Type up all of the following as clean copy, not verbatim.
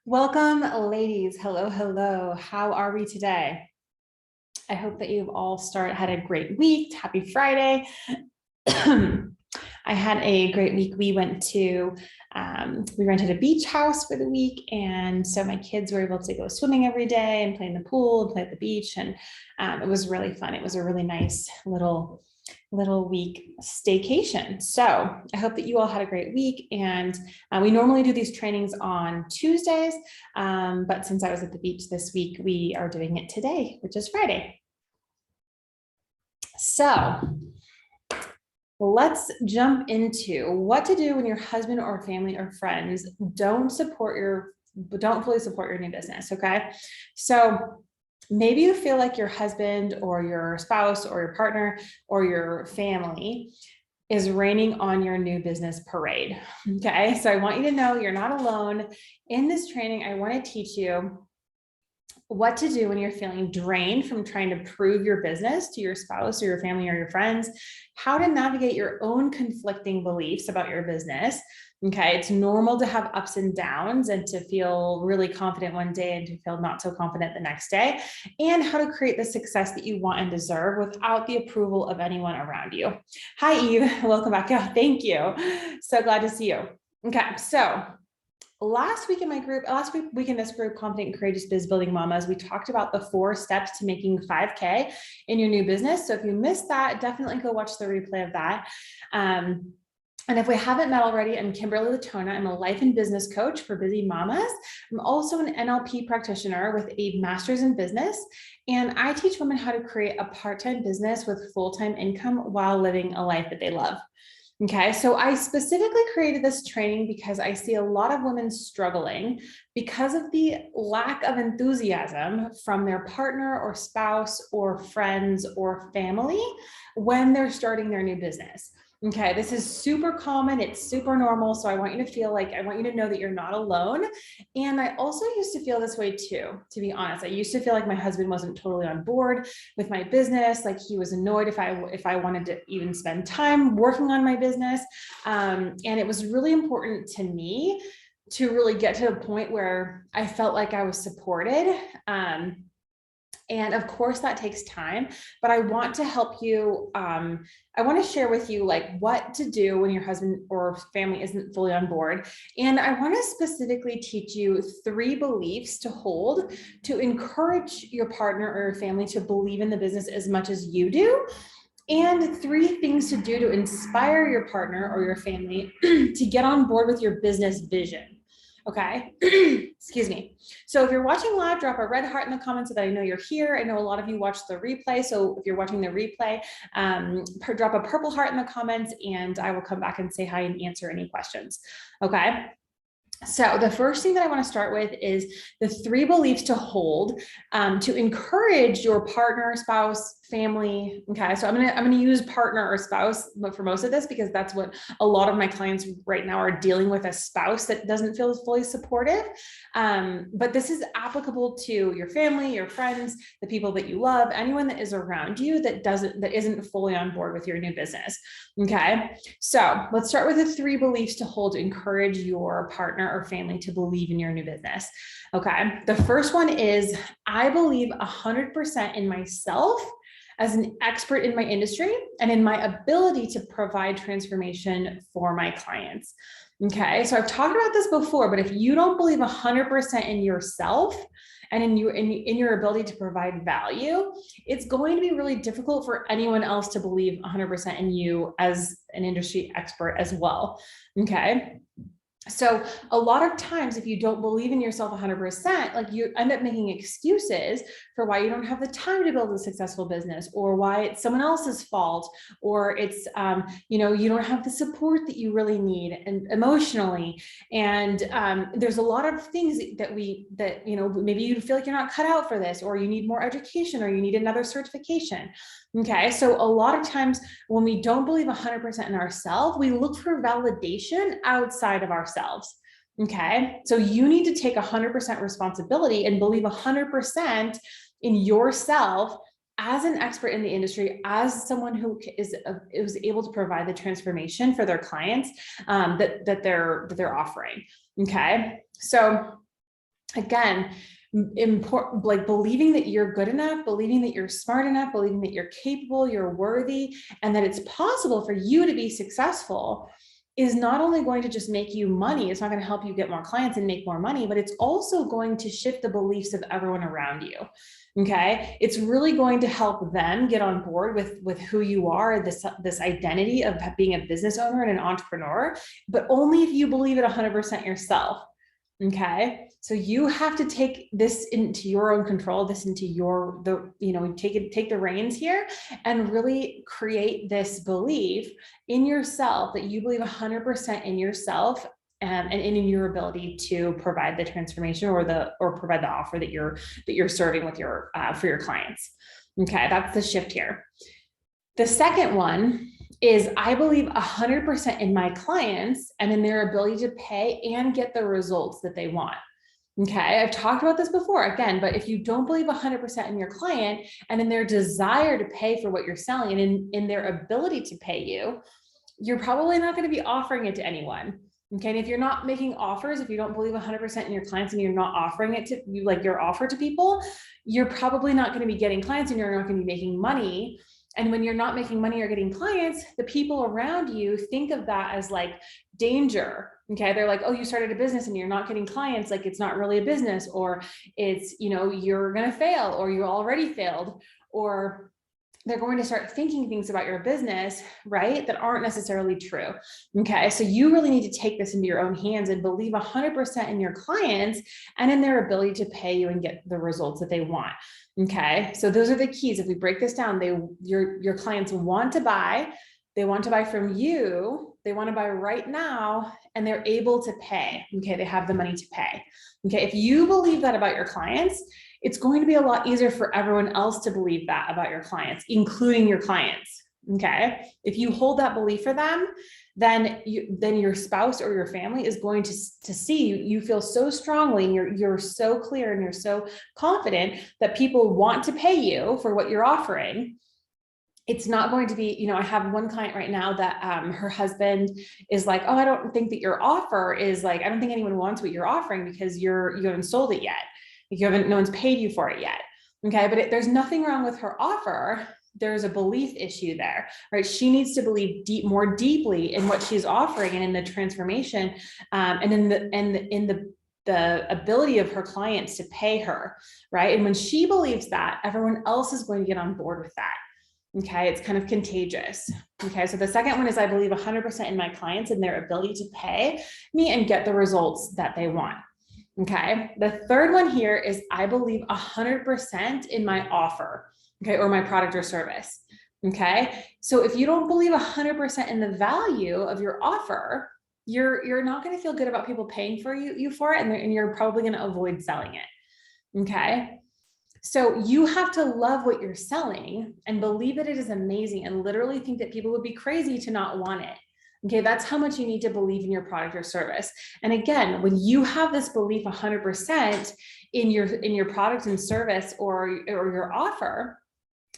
Welcome, ladies. Hello, hello. How are we today? I hope that you've all had a great week. Happy Friday. I had a great week. We rented a beach house for the week. And so my kids were able to go swimming every day and play in the pool and play at the beach. And it was really fun. It was a really nice little week staycation. So I hope that you all had a great week. And we normally do these trainings on Tuesdays, but since I was at the beach this week, we are doing it today, which is Friday. So let's jump into what to do when your husband or family or friends don't fully support your new business. Okay. So maybe you feel like your husband or your spouse or your partner or your family is raining on your new business parade. Okay. So I want you to know you're not alone. In this training, I want to teach you what to do when you're feeling drained from trying to prove your business to your spouse or your family or your friends, how to navigate your own conflicting beliefs about your business. Okay, it's normal to have ups and downs and to feel really confident one day and to feel not so confident the next day, and how to create the success that you want and deserve without the approval of anyone around you. Hi, Eve. Welcome back. Oh, thank you. So glad to see you. Okay, so last week in this group, Confident Courageous Biz-Building Mamas, we talked about the 4 steps to making 5K in your new business. So if you missed that, definitely go watch the replay of that. And if we haven't met already, I'm Kimberly Latona. I'm a life and business coach for busy mamas. I'm also an NLP practitioner with a master's in business. And I teach women how to create a part-time business with full-time income while living a life that they love. Okay, so I specifically created this training because I see a lot of women struggling because of the lack of enthusiasm from their partner or spouse or friends or family when they're starting their new business. Okay, this is super common. It's super normal. So I want you to know that you're not alone. And I also used to feel this way too, to be honest. I used to feel like my husband wasn't totally on board with my business. Like he was annoyed if I wanted to even spend time working on my business. And it was really important to me to really get to a point where I felt like I was supported. And of course that takes time, but I want to help you. I want to share with you like what to do when your husband or family isn't fully on board. And I want to specifically teach you 3 beliefs to hold to encourage your partner or your family to believe in the business as much as you do. And 3 things to do to inspire your partner or your family to get on board with your business vision. Okay, excuse me. So if you're watching live, drop a red heart in the comments so that I know you're here. I know a lot of you watch the replay. So if you're watching the replay, drop a purple heart in the comments and I will come back and say hi and answer any questions. Okay. So the first thing that I want to start with is the 3 beliefs to hold to encourage your partner, spouse, family. Okay, so I'm gonna use partner or spouse for most of this because that's what a lot of my clients right now are dealing with, a spouse that doesn't feel fully supportive. But this is applicable to your family, your friends, the people that you love, anyone that is around you that isn't fully on board with your new business. Okay, so let's start with the 3 beliefs to hold to encourage your partner or family to believe in your new business. Okay, the first one is I believe 100% in myself as an expert in my industry and in my ability to provide transformation for my clients. Okay, so I've talked about this before, but if you don't believe 100% in yourself and in your ability to provide value, it's going to be really difficult for anyone else to believe 100% in you as an industry expert as well. Okay. So a lot of times, if you don't believe in yourself 100%, like you end up making excuses for why you don't have the time to build a successful business, or why it's someone else's fault, or it's, you don't have the support that you really need and emotionally. And there's a lot of things that maybe you feel like you're not cut out for this, or you need more education, or you need another certification. Okay, so a lot of times when we don't believe 100% in ourselves, we look for validation outside of ourselves. Okay, so you need to take 100% responsibility and believe 100% in yourself as an expert in the industry, as someone who is able to provide the transformation for their clients that they're offering. Okay, so again, important, like believing that you're good enough, believing that you're smart enough, believing that you're capable, you're worthy, and that it's possible for you to be successful is not only going to just make you money, it's not going to help you get more clients and make more money, but it's also going to shift the beliefs of everyone around you. Okay. It's really going to help them get on board with who you are, this identity of being a business owner and an entrepreneur, but only if you believe it 100% yourself. Okay. So you have to take this into your own control, this into take the reins here and really create this belief in yourself that you believe 100% in yourself and in your ability to provide the transformation or provide the offer that you're serving with your for your clients. Okay, that's the shift here. The second one is I believe 100% in my clients and in their ability to pay and get the results that they want. Okay, I've talked about this before again, but if you don't believe 100% in your client and in their desire to pay for what you're selling and in their ability to pay you, you're probably not going to be offering it to anyone. Okay, and if you're not making offers, if you don't believe 100% in your clients and you're not offering it to you, like your offer to people, you're probably not going to be getting clients and you're not going to be making money. And when you're not making money or getting clients, the people around you think of that as like danger. Okay. They're like, oh, you started a business and you're not getting clients. Like it's not really a business, or it's, you're going to fail, or you already failed, or they're going to start thinking things about your business, right, that aren't necessarily true. Okay. So you really need to take this into your own hands and believe 100% in your clients and in their ability to pay you and get the results that they want. Okay. So those are the keys. If we break this down, your clients want to buy, they want to buy from you, they want to buy right now, and they're able to pay. Okay. They have the money to pay. Okay. If you believe that about your clients, it's going to be a lot easier for everyone else to believe that about your clients, including your clients. Okay. If you hold that belief for them, then your spouse or your family is going to see you feel so strongly and you're so clear and you're so confident that people want to pay you for what you're offering. It's not going to be, I have one client right now that her husband is like, oh, I don't think that your offer is like, I don't think anyone wants what you're offering because you haven't sold it yet. No one's paid you for it yet. Okay. But there's nothing wrong with her offer. There's a belief issue there, right? She needs to believe more deeply in what she's offering and in the transformation and in the ability of her clients to pay her, right? And when she believes that, everyone else is going to get on board with that. Okay, it's kind of contagious. Okay, so the second one is I believe 100% in my clients and their ability to pay me and get the results that they want. Okay, the third one here is I believe 100% in my offer, okay, or my product or service. Okay, so if you don't believe 100% in the value of your offer, you're not going to feel good about people paying for you for it, and you're probably going to avoid selling it. Okay. So you have to love what you're selling and believe that it is amazing and literally think that people would be crazy to not want it. Okay, that's how much you need to believe in your product or service. And again, when you have this belief 100% in your product and service or your offer,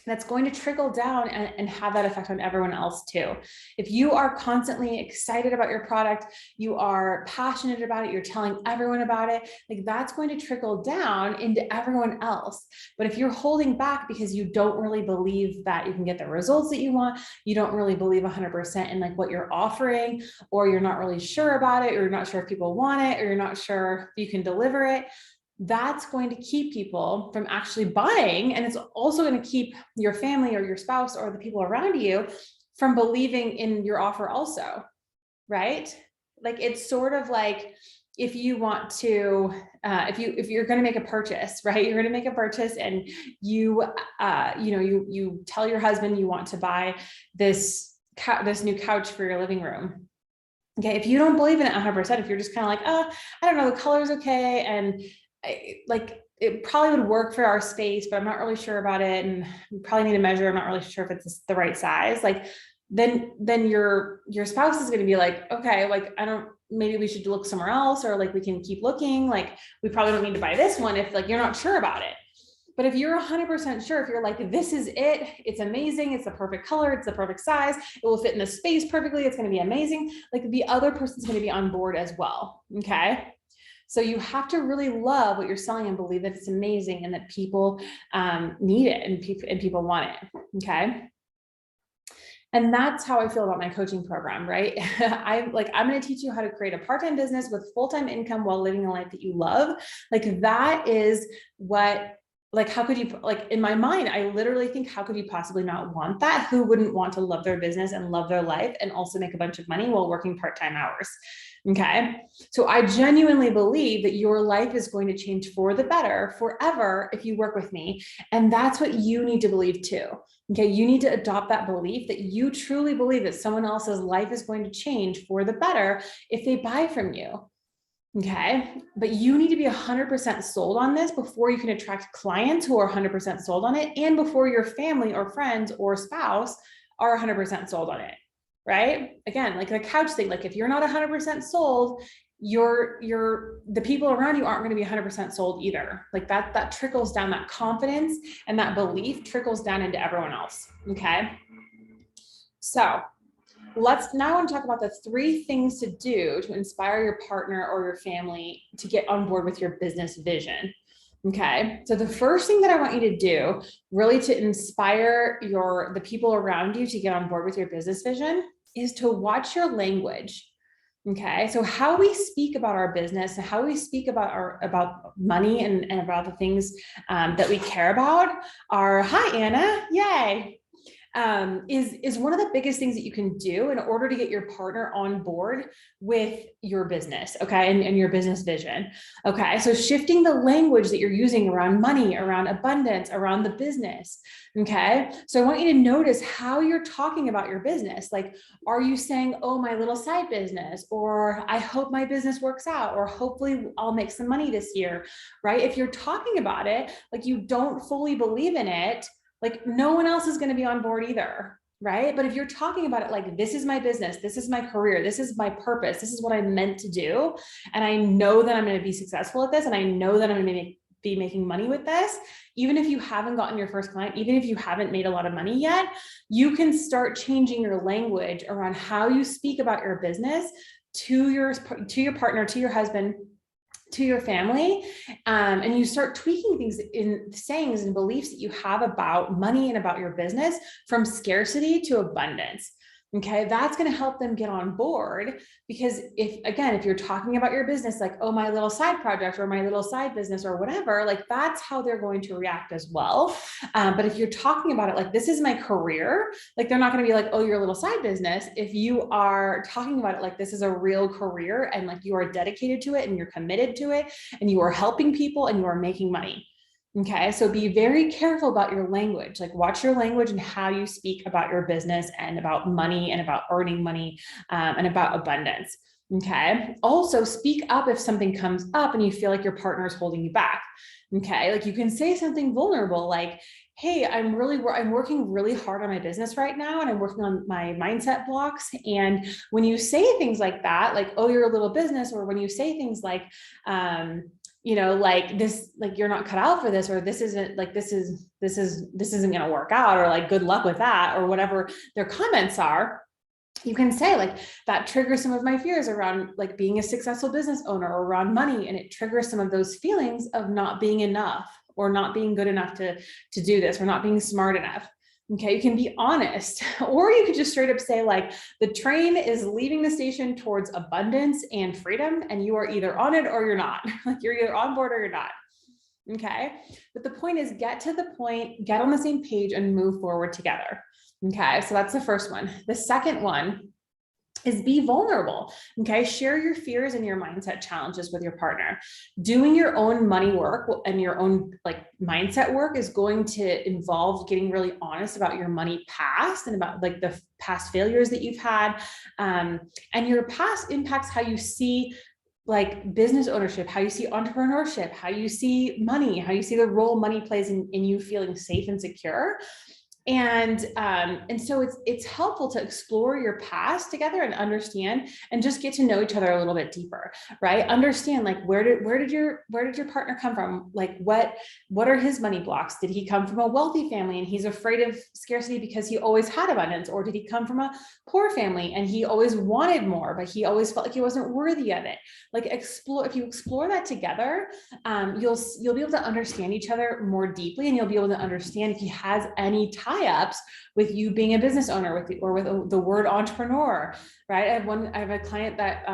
that's going to trickle down and have that effect on everyone else too. If you are constantly excited about your product, you are passionate about it, you're telling everyone about it, like that's going to trickle down into everyone else. But if you're holding back because you don't really believe that you can get the results that you want, you don't really believe 100% in like what you're offering, or you're not really sure about it, or you're not sure if people want it, or you're not sure if you can deliver it, that's going to keep people from actually buying. And it's also going to keep your family or your spouse or the people around you from believing in your offer also, right? Like it's sort of like if you want to, if you're going to make a purchase, right? You're going to make a purchase and you tell your husband you want to buy this new couch for your living room. Okay. If you don't believe in it 100%, if you're just kind of like, oh, I don't know, the color's okay. And it probably would work for our space, but I'm not really sure about it. And we probably need to measure. I'm not really sure if it's the right size. Like, then your spouse is going to be like, okay, like, maybe we should look somewhere else, or like, we can keep looking. Like, we probably don't need to buy this one if like, you're not sure about it. But if you're 100% sure, if you're like, this is it, it's amazing, it's the perfect color, it's the perfect size, it will fit in the space perfectly, it's going to be amazing. Like the other person's going to be on board as well. Okay. So you have to really love what you're selling and believe that it's amazing and that people need it and people want it. Okay. And that's how I feel about my coaching program, right? I'm going to teach you how to create a part-time business with full-time income while living a life that you love. Like that is what, like, how could you, like in my mind, I literally think, how could you possibly not want that? Who wouldn't want to love their business and love their life and also make a bunch of money while working part-time hours? Okay. So I genuinely believe that your life is going to change for the better forever if you work with me. And that's what you need to believe too. Okay. You need to adopt that belief that you truly believe that someone else's life is going to change for the better if they buy from you. Okay. But you need to be 100% sold on this before you can attract clients who are 100% sold on it. And before your family or friends or spouse are 100% sold on it. Right? Again, like the couch thing, like if you're not 100% sold, the people around you aren't going to be 100% sold either. Like that trickles down, that confidence and that belief trickles down into everyone else. Okay. So let's now talk about the 3 things to do to inspire your partner or your family to get on board with your business vision. Okay. So the first thing that I want you to do really to inspire the people around you to get on board with your business vision is to watch your language. Okay. So how we speak about our business and how we speak about money and about the things that we care about are, hi, Anna. Yay. Is one of the biggest things that you can do in order to get your partner on board with your business. Okay. And your business vision. Okay. So shifting the language that you're using around money, around abundance, around the business. Okay. So I want you to notice how you're talking about your business. Like, are you saying, oh, my little side business, or I hope my business works out, or hopefully I'll make some money this year, right? If you're talking about it, like you don't fully believe in it, like no one else is going to be on board either, right? But if you're talking about it like, this is my business, this is my career, this is my purpose, this is what I'm meant to do, and I know that I'm going to be successful at this, and I know that I'm going to be making money with this, even if you haven't gotten your first client, even if you haven't made a lot of money yet, you can start changing your language around how you speak about your business to your partner, to your husband, to your family, and you start tweaking things in sayings and beliefs that you have about money and about your business from scarcity to abundance. Okay, that's going to help them get on board, because if you're talking about your business like, oh, my little side project or my little side business or whatever, like that's how they're going to react as well. But if you're talking about it like, this is my career, like they're not going to be like, oh, your little side business. If you are talking about it like this is a real career and like you are dedicated to it and you're committed to it and you are helping people and you are making money. Okay, so be very careful about your language, like watch your language and how you speak about your business and about money and about earning money and about abundance. Okay, also speak up if something comes up and you feel like your partner is holding you back. Okay, like you can say something vulnerable like, hey, I'm working really hard on my business right now and I'm working on my mindset blocks. And when you say things like that, like, oh, you're a little business, or when you say things like, like this, like you're not cut out for this, or this isn't going to work out, or like, good luck with that, or whatever their comments are, you can say like, that triggers some of my fears around like being a successful business owner or around money. And it triggers some of those feelings of not being enough or not being good enough to do this or not being smart enough. Okay, you can be honest, or you could just straight up say like, the train is leaving the station towards abundance and freedom, and you are either on it or you're not. Like you're either on board or you're not. Okay, but the point is, get to the point, get on the same page, and move forward together. Okay, so that's the first one. The second one is be vulnerable. Okay. Share your fears and your mindset challenges with your partner. Doing your own money work and your own like mindset work is going to involve getting really honest about your money past and about like the past failures that you've had. And your past impacts how you see like business ownership, how you see entrepreneurship, how you see money, how you see the role money plays in you feeling safe and secure. And so it's helpful to explore your past together and understand and just get to know each other a little bit deeper, right? Understand, like, where did your partner come from? Like, what are his money blocks? Did he come from a wealthy family and he's afraid of scarcity because he always had abundance? Or did he come from a poor family and he always wanted more, but he always felt like he wasn't worthy of it? Like, if you explore that together, you'll be able to understand each other more deeply, and you'll be able to understand if he has any tie-ups with you being a business owner, with the word entrepreneur, right? I have a client that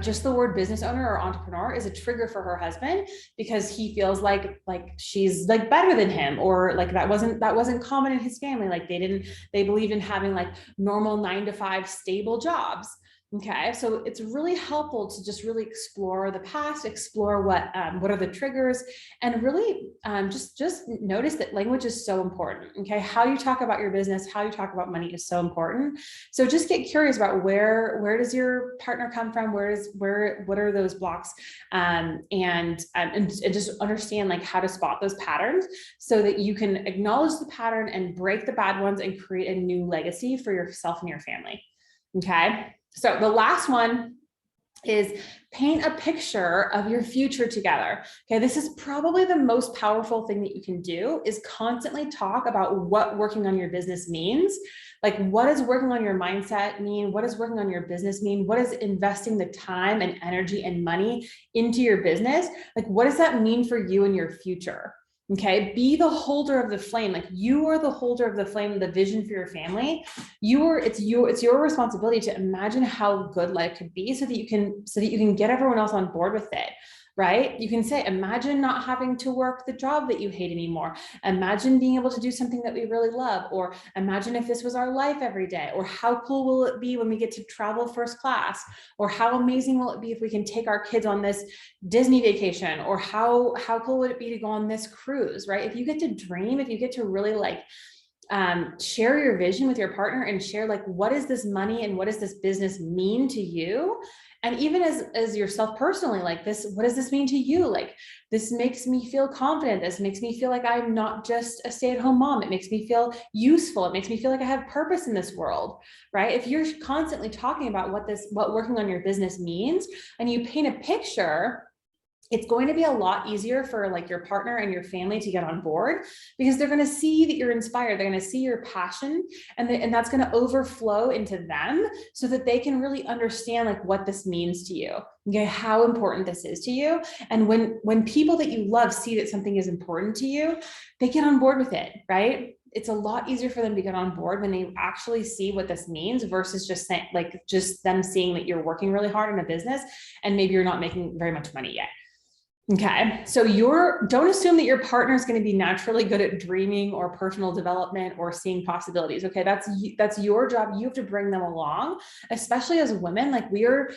just the word business owner or entrepreneur is a trigger for her husband, because he feels like she's like better than him, or like that wasn't common in his family. Like they believed in having like normal 9-to-5 stable jobs. Okay, so it's really helpful to just really explore the past, explore what are the triggers, and really just notice that language is so important. Okay, how you talk about your business, how you talk about money is so important. So just get curious about where does your partner come from, what are those blocks, and just understand like how to spot those patterns so that you can acknowledge the pattern and break the bad ones and create a new legacy for yourself and your family. Okay. So the last one is paint a picture of your future together. Okay, this is probably the most powerful thing that you can do, is constantly talk about what working on your business means. Like, what does working on your mindset mean? What does working on your business mean? What is investing the time and energy and money into your business? Like, what does that mean for you and your future? Okay, be the holder of the flame. Like, you are the holder of the flame, the vision for your family. It's your responsibility to imagine how good life could be, so that you can get everyone else on board with it. Right? You can say, imagine not having to work the job that you hate anymore. Imagine being able to do something that we really love. Or imagine if this was our life every day. Or how cool will it be when we get to travel first class? Or how amazing will it be if we can take our kids on this Disney vacation? Or how cool would it be to go on this cruise? Right? If you get to dream, if you get to really like share your vision with your partner, and share like, what does this money and what does this business mean to you? And even as yourself personally, like, this, what does this mean to you? Like, this makes me feel confident. This makes me feel like I'm not just a stay-at-home mom. It makes me feel useful. It makes me feel like I have purpose in this world, right? If you're constantly talking about what working on your business means, and you paint a picture, it's going to be a lot easier for like your partner and your family to get on board, because they're going to see that you're inspired. They're going to see your passion, and that's going to overflow into them, so that they can really understand like what this means to you. Okay, how important this is to you. And when people that you love see that something is important to you, they get on board with it, right? It's a lot easier for them to get on board when they actually see what this means, versus just saying, like, just them seeing that you're working really hard in a business and maybe you're not making very much money yet. Okay, so don't assume that your partner is going to be naturally good at dreaming or personal development or seeing possibilities. Okay, that's your job. You have to bring them along, especially as women. Like, we are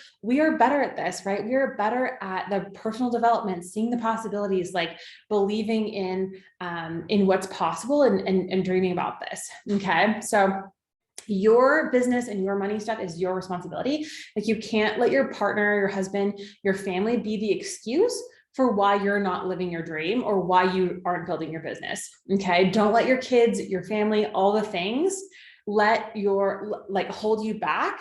better at this, right? We are better at the personal development, seeing the possibilities, like believing in what's possible, and dreaming about this. Okay, so your business and your money stuff is your responsibility. Like, you can't let your partner, your husband, your family be the excuse for why you're not living your dream or why you aren't building your business. Okay. Don't let your kids, your family, all the things hold you back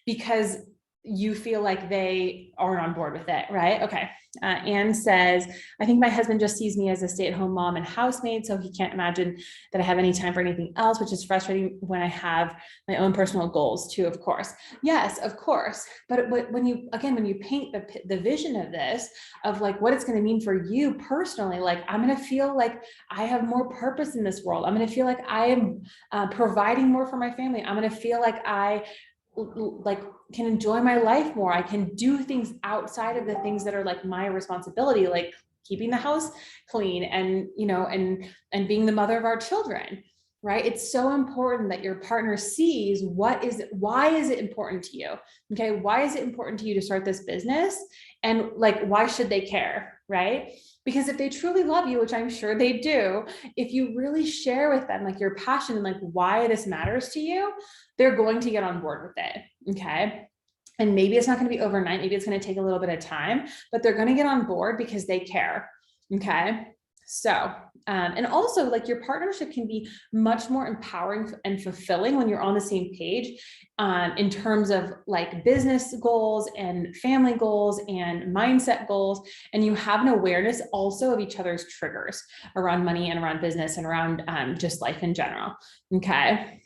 because you feel like they aren't on board with it. Right. Okay. Anne says, I think my husband just sees me as a stay-at-home mom and housemaid, so he can't imagine that I have any time for anything else, which is frustrating when I have my own personal goals too, of course. Yes, of course. But when you paint the vision of this, of like what it's going to mean for you personally, like, I'm going to feel like I have more purpose in this world. I'm going to feel like I am providing more for my family. I'm going to feel like I can enjoy my life more. I can do things outside of the things that are like my responsibility, like keeping the house clean and being the mother of our children, right? It's so important that your partner sees why is it important to you? Okay. Why is it important to you to start this business? And like, why should they care? Right? Because if they truly love you, which I'm sure they do, if you really share with them like your passion and like why this matters to you, they're going to get on board with it. Okay. And maybe it's not going to be overnight. Maybe it's going to take a little bit of time, but they're going to get on board because they care. Okay. So, and also like your partnership can be much more empowering and fulfilling when you're on the same page, in terms of like business goals and family goals and mindset goals. And you have an awareness also of each other's triggers around money and around business and around just life in general. Okay.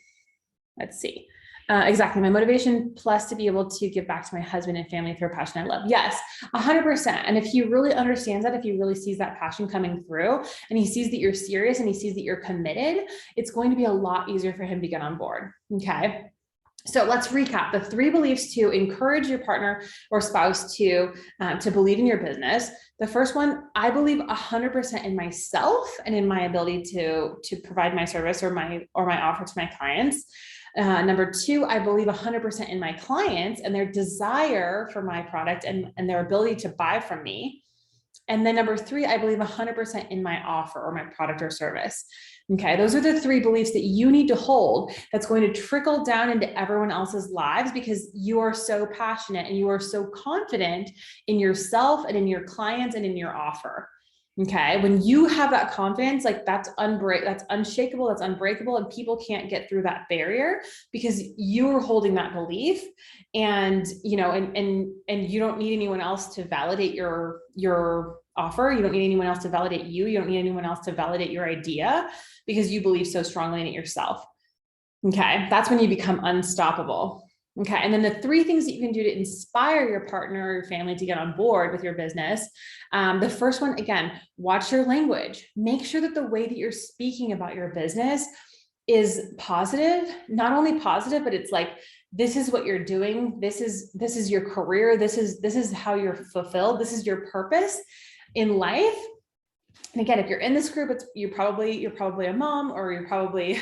Let's see. Exactly. My motivation plus to be able to give back to my husband and family through a passion I love. Yes, 100%. And if he really understands that, if he really sees that passion coming through and he sees that you're serious and he sees that you're committed, it's going to be a lot easier for him to get on board. Okay. So let's recap the 3 beliefs to encourage your partner or spouse to believe in your business. The first one, I believe 100% in myself and in my ability to provide my service or my offer to my clients. Number 2, I believe 100% in my clients and their desire for my product and their ability to buy from me. And then number 3, I believe 100% in my offer or my product or service. Okay, those are the 3 beliefs that you need to hold that's going to trickle down into everyone else's lives because you are so passionate and you are so confident in yourself and in your clients and in your offer. Okay, when you have that confidence, like that's unshakable, that's unbreakable, and people can't get through that barrier because you're holding that belief, and you know, and you don't need anyone else to validate your offer. You don't need anyone else to validate you. You don't need anyone else to validate your idea because you believe so strongly in it yourself. Okay, that's when you become unstoppable. Okay, and then the 3 things that you can do to inspire your partner or your family to get on board with your business. The first one, again, watch your language. Make sure that the way that you're speaking about your business is positive, not only positive, but it's like, this is what you're doing. This is your career. This is how you're fulfilled. This is your purpose in life. And again, if you're in this group, you're probably a mom, or you're probably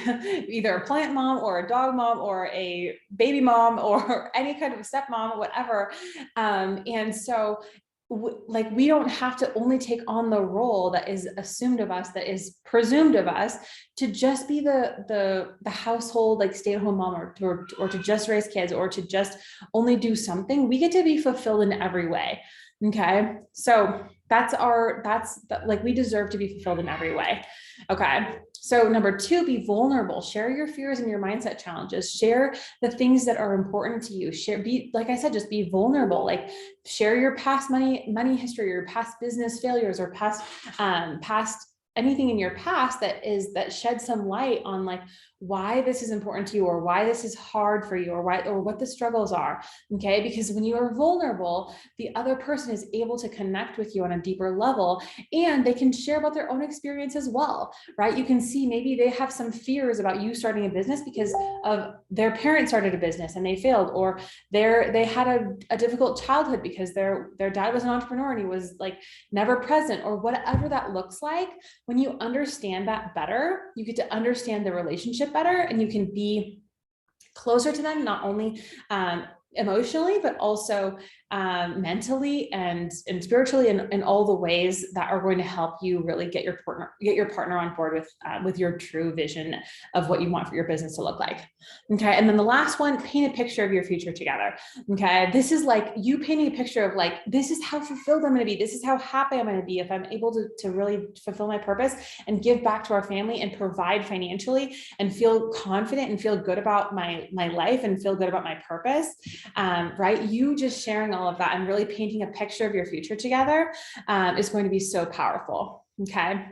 either a plant mom or a dog mom or a baby mom or any kind of stepmom, whatever. And so like, we don't have to only take on the role that is assumed of us, that is presumed of us, to just be the household, like stay-at-home mom, or to just raise kids, or to just only do something. We get to be fulfilled in every way. Okay. So like, we deserve to be fulfilled in every way. Okay. So number 2, be vulnerable. Share your fears and your mindset challenges. Share the things that are important to you. Like I said, just be vulnerable. Like, share your past money history, your past business failures, or past anything in your past that sheds some light on like why this is important to you, or why this is hard for you, or what the struggles are. Okay. Because when you are vulnerable, the other person is able to connect with you on a deeper level, and they can share about their own experience as well, right? You can see maybe they have some fears about you starting a business because of their parents started a business and they failed, or they had a difficult childhood because their dad was an entrepreneur and he was like never present, or whatever that looks like. When you understand that better, you get to understand the relationship better, and you can be closer to them, not only emotionally, but also mentally and spiritually, and in all the ways that are going to help you really get your partner on board with your true vision of what you want for your business to look like. Okay. And then the last one, paint a picture of your future together. Okay. This is like you painting a picture of like, this is how fulfilled I'm going to be. This is how happy I'm going to be if I'm able to really fulfill my purpose and give back to our family and provide financially and feel confident and feel good about my life and feel good about my purpose. Right. You just sharing all of that and really painting a picture of your future together is going to be so powerful. Okay.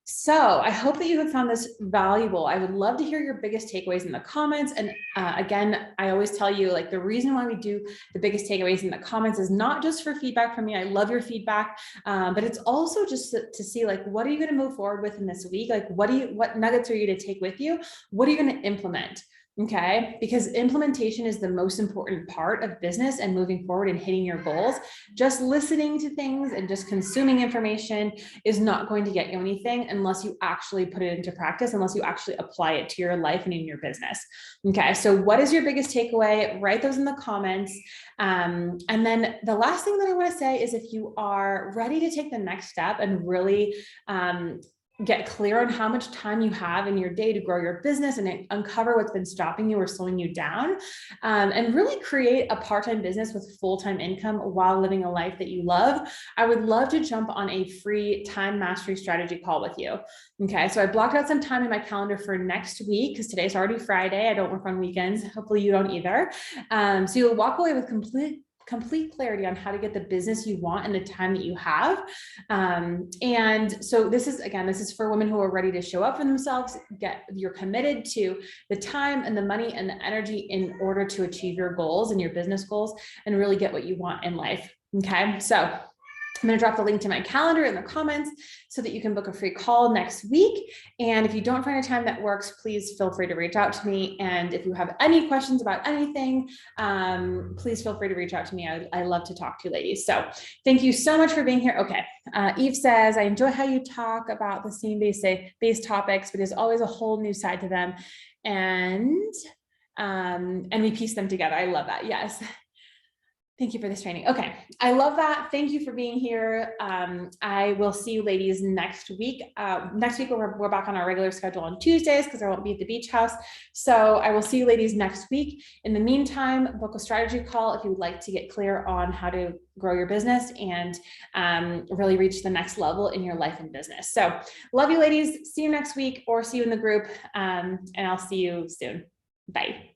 So I hope that you have found this valuable. I would love to hear your biggest takeaways in the comments. And again, I always tell you, like, the reason why we do the biggest takeaways in the comments is not just for feedback from me. I love your feedback, but it's also just to see, like, what are you going to move forward with in this week? Like, what nuggets are you to take with you? What are you going to implement? Okay, because implementation is the most important part of business and moving forward and hitting your goals. Just listening to things and just consuming information is not going to get you anything unless you actually put it into practice, unless you actually apply it to your life and in your business. Okay, so what is your biggest takeaway? Write those in the comments. And then the last thing that I want to say is, if you are ready to take the next step and really get clear on how much time you have in your day to grow your business and uncover what's been stopping you or slowing you down, and really create a part-time business with full-time income while living a life that you love, I would love to jump on a free time mastery strategy call with you. Okay, so I blocked out some time in my calendar for next week because today's already Friday. I don't work on weekends. Hopefully you don't either. So you'll walk away with complete clarity on how to get the business you want in the time that you have. And so this is for women who are ready to show up for themselves, you're committed to the time and the money and the energy in order to achieve your goals and your business goals and really get what you want in life. Okay, so I'm going to drop the link to my calendar in the comments so that you can book a free call next week. And if you don't find a time that works, please feel free to reach out to me. And if you have any questions about anything, please feel free to reach out to me. I love to talk to you ladies. So thank you so much for being here. Okay. Eve says, I enjoy how you talk about the theme-based topics, but there's always a whole new side to them. And we piece them together. I love that. Yes. Thank you for this training. Okay. I love that. Thank you for being here. I will see you ladies next week. Next week, we're back on our regular schedule on Tuesdays because I won't be at the beach house. So I will see you ladies next week. In the meantime, book a strategy call if you would like to get clear on how to grow your business and really reach the next level in your life and business. So love you ladies. See you next week or see you in the group. And I'll see you soon. Bye.